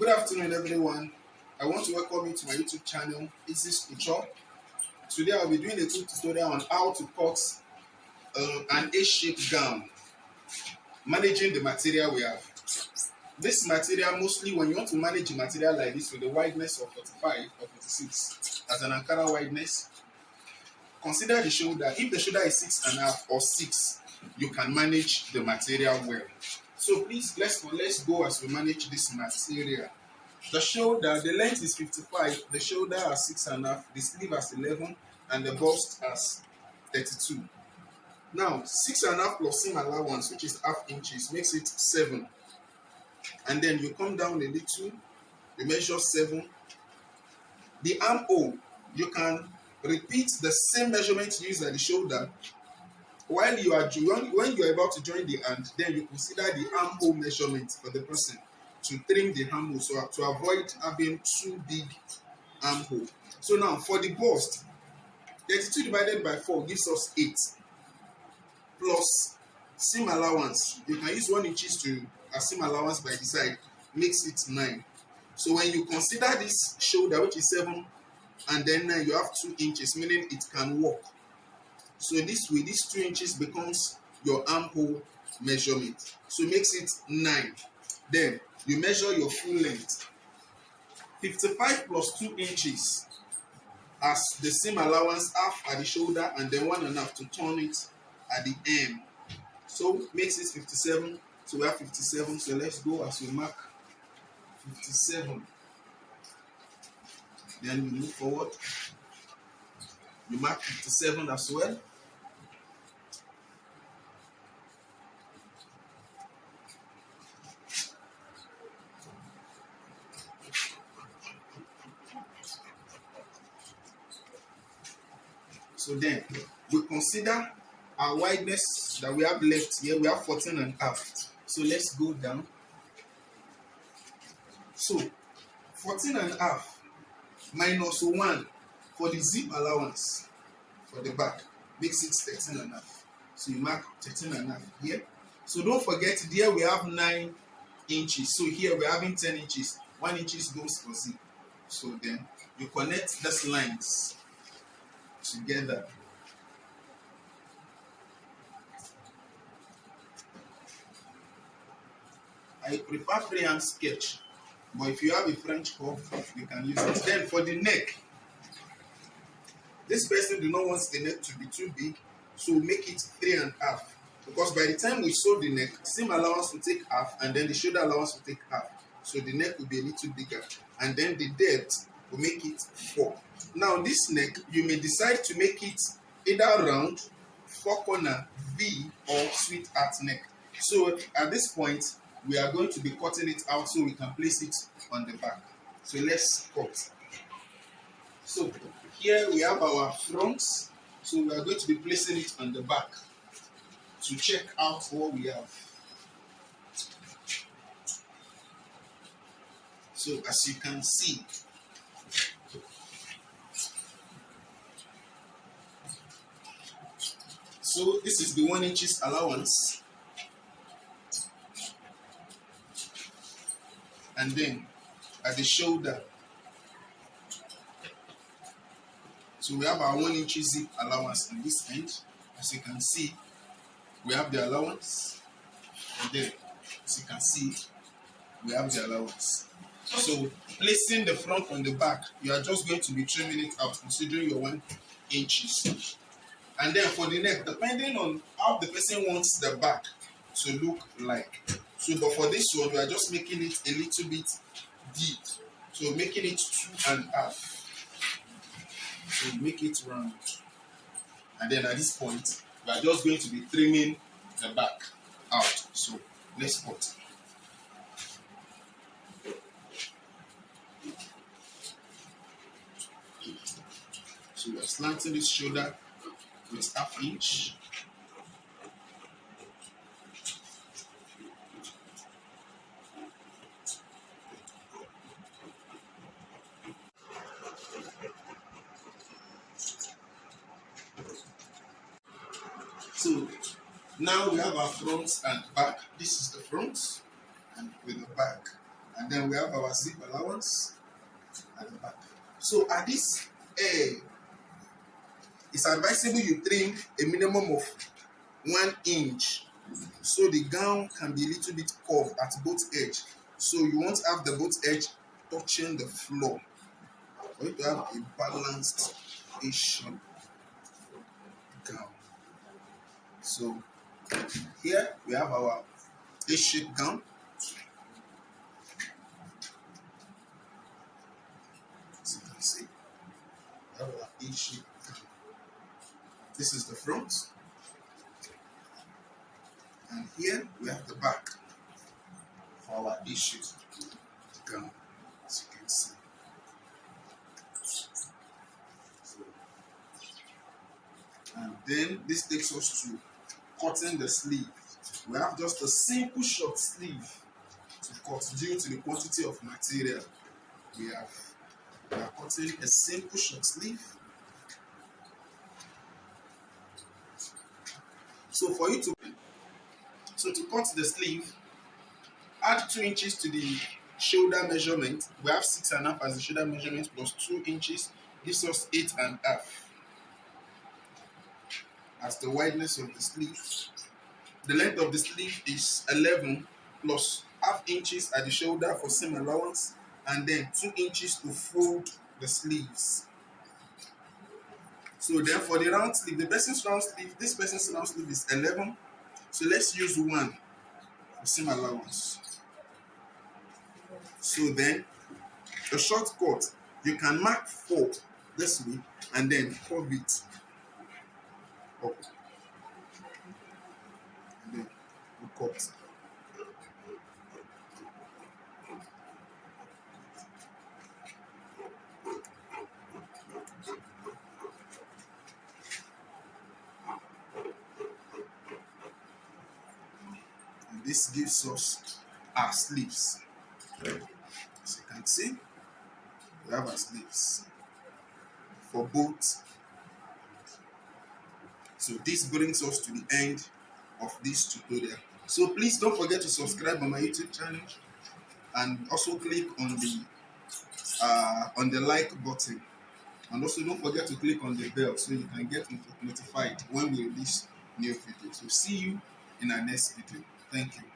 Good afternoon, everyone. I want to welcome you to my YouTube channel, Ezzie's Couture. Today, I'll be doing a quick tutorial on how to cut an A-shaped gown, managing the material we have. This material, mostly when you want to manage a material like this with a wideness of 45 or 46 as an Ankara wideness, consider the shoulder. If the shoulder is 6.5 or 6, you can manage the material well. So please, let's go as we manage this material. The shoulder, the length is 55, the shoulder has 6.5, the sleeve has 11, and the bust has 32. Now, 6.5 plus seam allowance, which is half inches, makes it 7. And then you come down a little, you measure 7. The armhole, you can repeat the same measurement used at the shoulder. When you are about to join the hand, then you consider the armhole measurement for the person to trim the armhole, so to avoid having too big armhole. So now for the bust, 32 divided by 4 gives us 8, plus seam allowance. You can use 1 inches to a seam allowance by the side, makes it 9. So when you consider this shoulder, which is 7, and then 9, you have 2 inches, meaning it can walk. So this way, this 2 inches becomes your armhole measurement. So it makes it 9. Then you measure your full length. 55 plus 2 inches as the seam allowance, half at the shoulder and then 1.5 to turn it at the end. So makes it 57. So we have 57. So let's go as we mark 57. Then we move forward. You mark 57 as well. So then we consider our wideness that we have left here. We have 14.5. So let's go down. So 14.5 minus 1 for the zip allowance for the back makes it 13.5. So you mark 13.5 here. So don't forget, there we have 9 inches. So here we're having 10 inches. 1 inch goes for zip. So then you connect these lines together. I prefer freehand sketch, but if you have a French curve, you can use it. Then for the neck, this person do not want the neck to be too big, so make it 3.5. Because by the time we sew the neck, seam allowance will take half, and then the shoulder allowance will take half. So the neck will be a little bigger, and then the depth will make it 4. Now this neck, you may decide to make it either round, 4-corner, V, or sweetheart neck. So at this point, we are going to be cutting it out so we can place it on the back. So let's cut. So here we have our fronts. So we are going to be placing it on the back to check out what we have. So as you can see, so this is the 1 inch allowance, and then at the shoulder, so we have our 1 inch zip allowance on this end. As you can see, we have the allowance, and then as you can see, we have the allowance. So placing the front on the back, you are just going to be trimming it out, considering your 1 inches. And then for the neck, depending on how the person wants the back to look like. So, but for this one, we are just making it a little bit deep. So making it 2.5. So make it round. And then at this point, we are just going to be trimming the back out. So let's cut. So we are slanting this shoulder with 1/2 inch. So now we have our front and back. This is the front and with the back. And then we have our zip allowance at the back. So at this it's advisable you trim a minimum of 1 inch, so the gown can be a little bit curved at both edge. So you won't have the both edge touching the floor. For you to have a balanced A-shape gown. So here we have our A-shape gown. As you can see, we have our A-shape gown. This is the front. And here we have the back for our A-shape gown, as you can see. And then this takes us to cutting the sleeve. We have just a simple short sleeve to cut due to the quantity of material we have. We are cutting a simple short sleeve. So for you to cut the sleeve, add 2 inches to the shoulder measurement. We have 6.5 as the shoulder measurement plus 2 inches gives us 8.5 as the wideness of the sleeve. The length of the sleeve is 11 plus half inches at the shoulder for seam allowance, and then 2 inches to fold the sleeves. So then for the round sleeve, the person's round sleeve, this person's round sleeve is 11. So let's use 1 for seam allowance. So then the short cut, you can mark 4 this way and then curve it up. And then we cut. And this gives us our sleeves. As you can see, we have our sleeves for both. So this brings us to the end of this tutorial. So please don't forget to subscribe on my YouTube channel and also click on the like button, and also don't forget to click on the bell so you can get notified when we release new videos. So see you in our next video. Thank you.